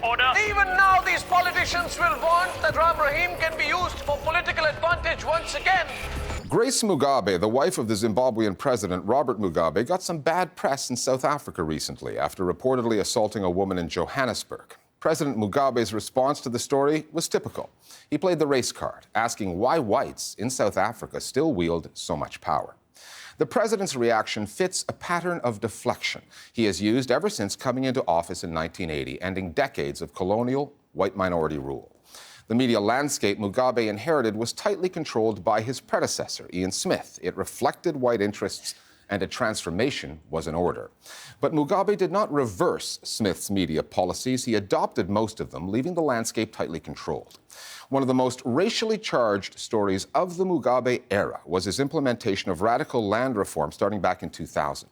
Order. Even now, these politicians will want that Ram Rahim can be used for political advantage once again. Grace Mugabe, the wife of the Zimbabwean President Robert Mugabe, got some bad press in South Africa recently after reportedly assaulting a woman in Johannesburg. President Mugabe's response to the story was typical. He played the race card, asking why whites in South Africa still wield so much power. The president's reaction fits a pattern of deflection he has used ever since coming into office in 1980, ending decades of colonial white minority rule. The media landscape Mugabe inherited was tightly controlled by his predecessor, Ian Smith. It reflected white interests, and a transformation was in order. But Mugabe did not reverse Smith's media policies. He adopted most of them, leaving the landscape tightly controlled. One of the most racially charged stories of the Mugabe era was his implementation of radical land reform starting back in 2000.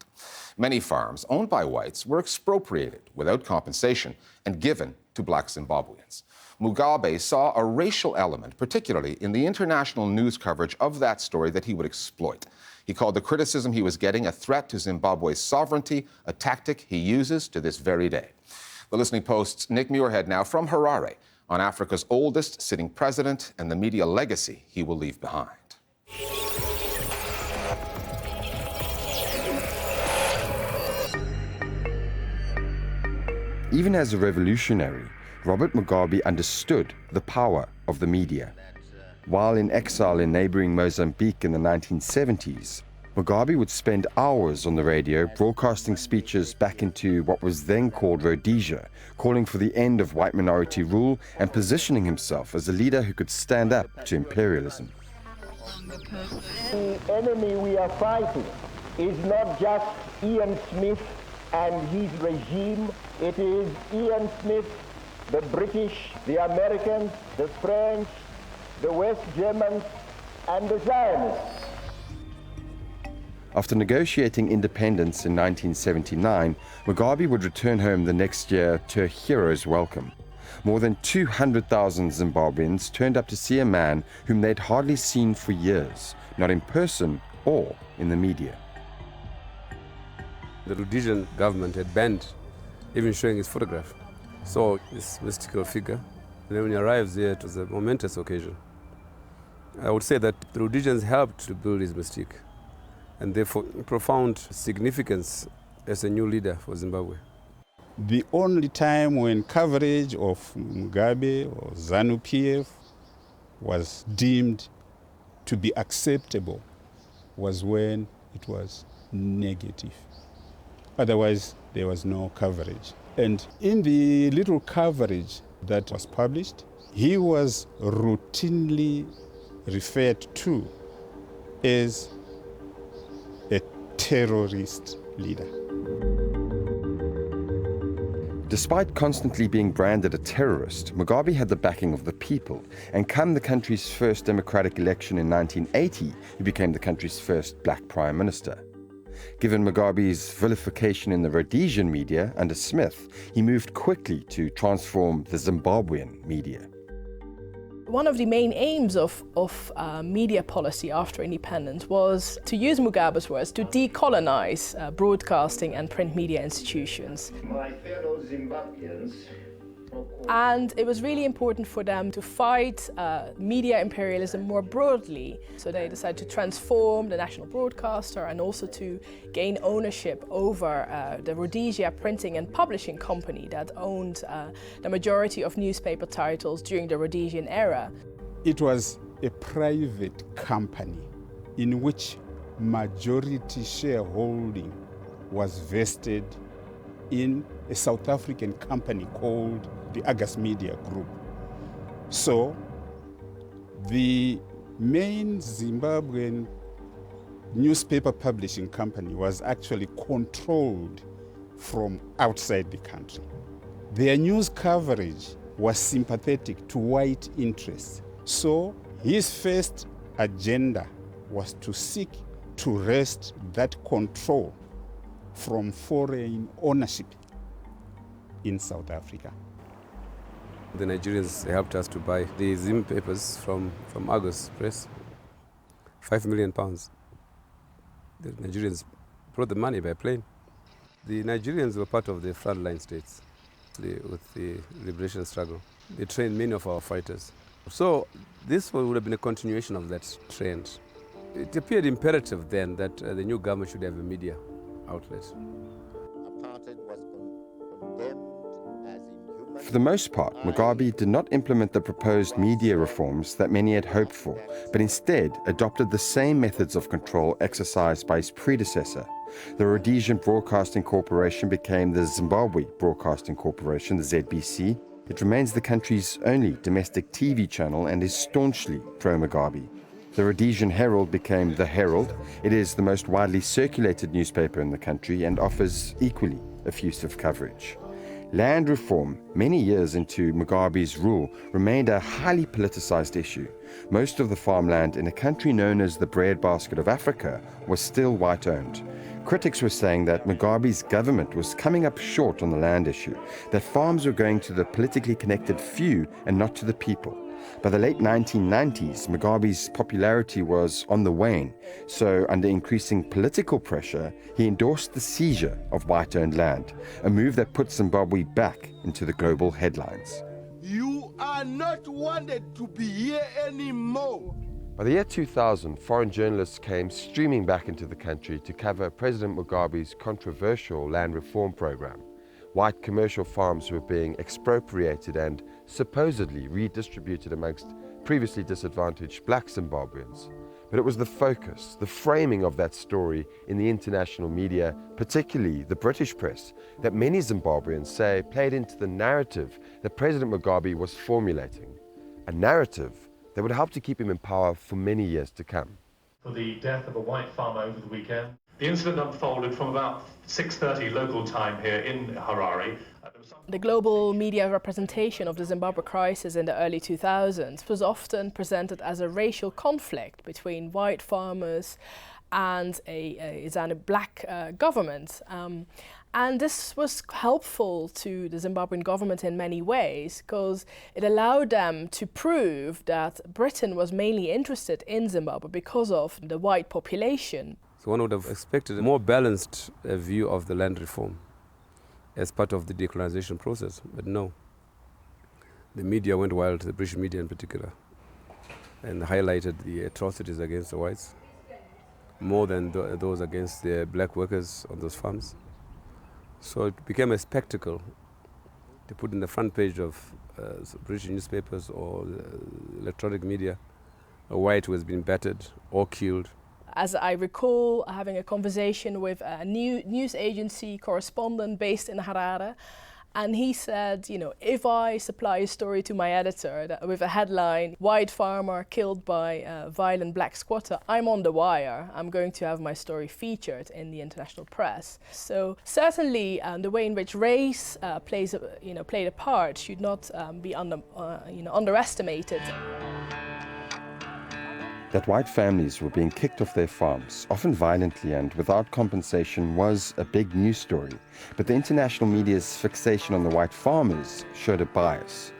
Many farms owned by whites were expropriated without compensation and given to black Zimbabweans. Mugabe saw a racial element, particularly in the international news coverage of that story, that he would exploit. He called the criticism he was getting a threat to Zimbabwe's sovereignty, a tactic he uses to this very day. The Listening Post's Nick Muirhead now from Harare on Africa's oldest sitting president and the media legacy he will leave behind. Even as a revolutionary, Robert Mugabe understood the power of the media. While in exile in neighboring Mozambique in the 1970s, Mugabe would spend hours on the radio broadcasting speeches back into what was then called Rhodesia, calling for the end of white minority rule and positioning himself as a leader who could stand up to imperialism. The enemy we are fighting is not just Ian Smith and his regime. It is Ian Smith, the British, the Americans, the French, the West Germans, and the Zionists. After negotiating independence in 1979, Mugabe would return home the next year to a hero's welcome. More than 200,000 Zimbabweans turned up to see a man whom they'd hardly seen for years, not in person or in the media. The Rhodesian government had banned even showing his photograph. So this mystical figure, and then when he arrives here, it was a momentous occasion. I would say that the Rhodesians helped to build his mystique, and therefore profound significance as a new leader for Zimbabwe. The only time when coverage of Mugabe or ZANU-PF was deemed to be acceptable was when it was negative. Otherwise, there was no coverage. And in the little coverage that was published, he was routinely referred to as a terrorist leader. Despite constantly being branded a terrorist, Mugabe had the backing of the people, and come the country's first democratic election in 1980, he became the country's first black prime minister. Given Mugabe's vilification in the Rhodesian media under Smith, he moved quickly to transform the Zimbabwean media. One of the main aims of media policy after independence was, to use Mugabe's words, to decolonize broadcasting and print media institutions. My fellow Zimbabweans, And it was really important for them to fight media imperialism more broadly. So they decided to transform the national broadcaster and also to gain ownership over the Rhodesia printing and publishing company that owned the majority of newspaper titles during the Rhodesian era. It was a private company in which majority shareholding was vested in a South African company called the Argus Media Group. So the main Zimbabwean newspaper publishing company was actually controlled from outside the country. Their news coverage was sympathetic to white interests. So his first agenda was to seek to wrest that control from foreign ownership in South Africa. The Nigerians helped us to buy the Zim papers from Argus Press, £5 million. The Nigerians brought the money by plane. The Nigerians were part of the frontline states. closely with the liberation struggle. They trained many of our fighters. So this would have been a continuation of that trend. It appeared imperative then that the new government should have a media outlet. For the most part, Mugabe did not implement the proposed media reforms that many had hoped for, but instead adopted the same methods of control exercised by his predecessor. The Rhodesian Broadcasting Corporation became the Zimbabwe Broadcasting Corporation, the ZBC. It remains the country's only domestic TV channel and is staunchly pro-Mugabe. The Rhodesian Herald became the Herald. It is the most widely circulated newspaper in the country and offers equally effusive coverage. Land reform, many years into Mugabe's rule, remained a highly politicized issue. Most of the farmland in a country known as the breadbasket of Africa was still white-owned. Critics were saying that Mugabe's government was coming up short on the land issue, that farms were going to the politically connected few and not to the people. By the late 1990s, Mugabe's popularity was on the wane, so under increasing political pressure, he endorsed the seizure of white-owned land, a move that put Zimbabwe back into the global headlines. You are not wanted to be here anymore. By the year 2000, foreign journalists came streaming back into the country to cover President Mugabe's controversial land reform program. White commercial farms were being expropriated and supposedly redistributed amongst previously disadvantaged black Zimbabweans. But it was the focus, the framing of that story in the international media, particularly the British press, that many Zimbabweans say played into the narrative that President Mugabe was formulating. A narrative that would help to keep him in power for many years to come. For the death of a white farmer over the weekend. The incident unfolded from about 6:30 local time here in Harare. The global media representation of the Zimbabwe crisis in the early 2000s was often presented as a racial conflict between white farmers and a black government. And this was helpful to the Zimbabwean government in many ways because it allowed them to prove that Britain was mainly interested in Zimbabwe because of the white population. So one would have expected a more balanced view of the land reform as part of the decolonization process, but no. The media went wild, the British media in particular, and highlighted the atrocities against the whites, more than those against the black workers on those farms. So it became a spectacle to put in the front page of British newspapers or electronic media, a white who has been battered or killed. As I recall having a conversation with a news agency correspondent based in Harare, and he said, you know, if I supply a story to my editor with a headline, white farmer killed by a violent black squatter, I'm on the wire. I'm going to have my story featured in the international press. So certainly the way in which race played a part should not be underestimated. That white families were being kicked off their farms, often violently and without compensation, was a big news story. But the international media's fixation on the white farmers showed a bias.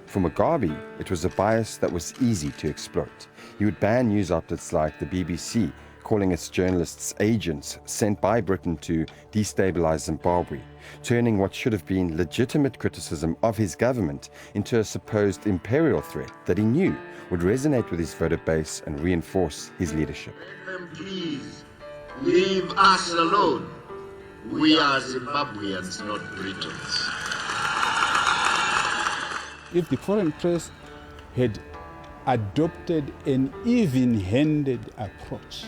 For Mugabe, it was a bias that was easy to exploit. He would ban news outlets like the BBC, calling its journalists agents sent by Britain to destabilize Zimbabwe, turning what should have been legitimate criticism of his government into a supposed imperial threat that he knew would resonate with his voter base and reinforce his leadership. Please, leave us alone. We are Zimbabweans, not Britons. If the foreign press had adopted an even-handed approach,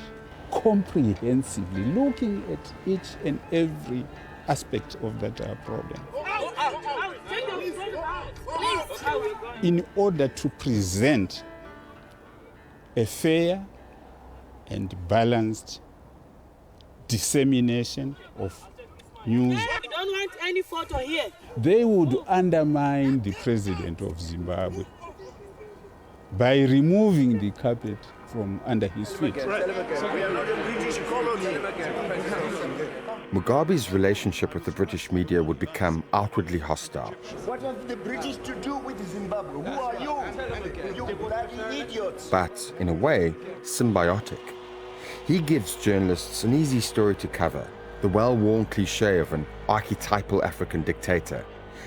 comprehensively looking at each and every aspect of that problem, in order to present a fair and balanced dissemination of news. We don't want any photo here. They would undermine the president of Zimbabwe by removing the carpet from under his feet. Mugabe's relationship with the British media would become outwardly hostile. What have the British to do with Zimbabwe? Who are you? You bloody idiots. But, in a way, symbiotic. He gives journalists an easy story to cover, the well-worn cliché of an archetypal African dictator.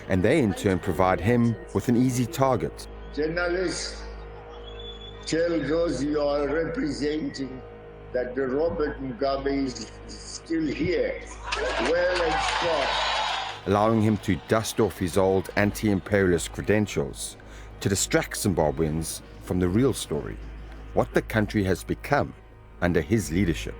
and they in turn provide him with an easy target. Journalists, tell those you are representing that the Robert Mugabe is still here, well and strong. Allowing him to dust off his old anti-imperialist credentials to distract Zimbabweans from the real story, what the country has become under his leadership.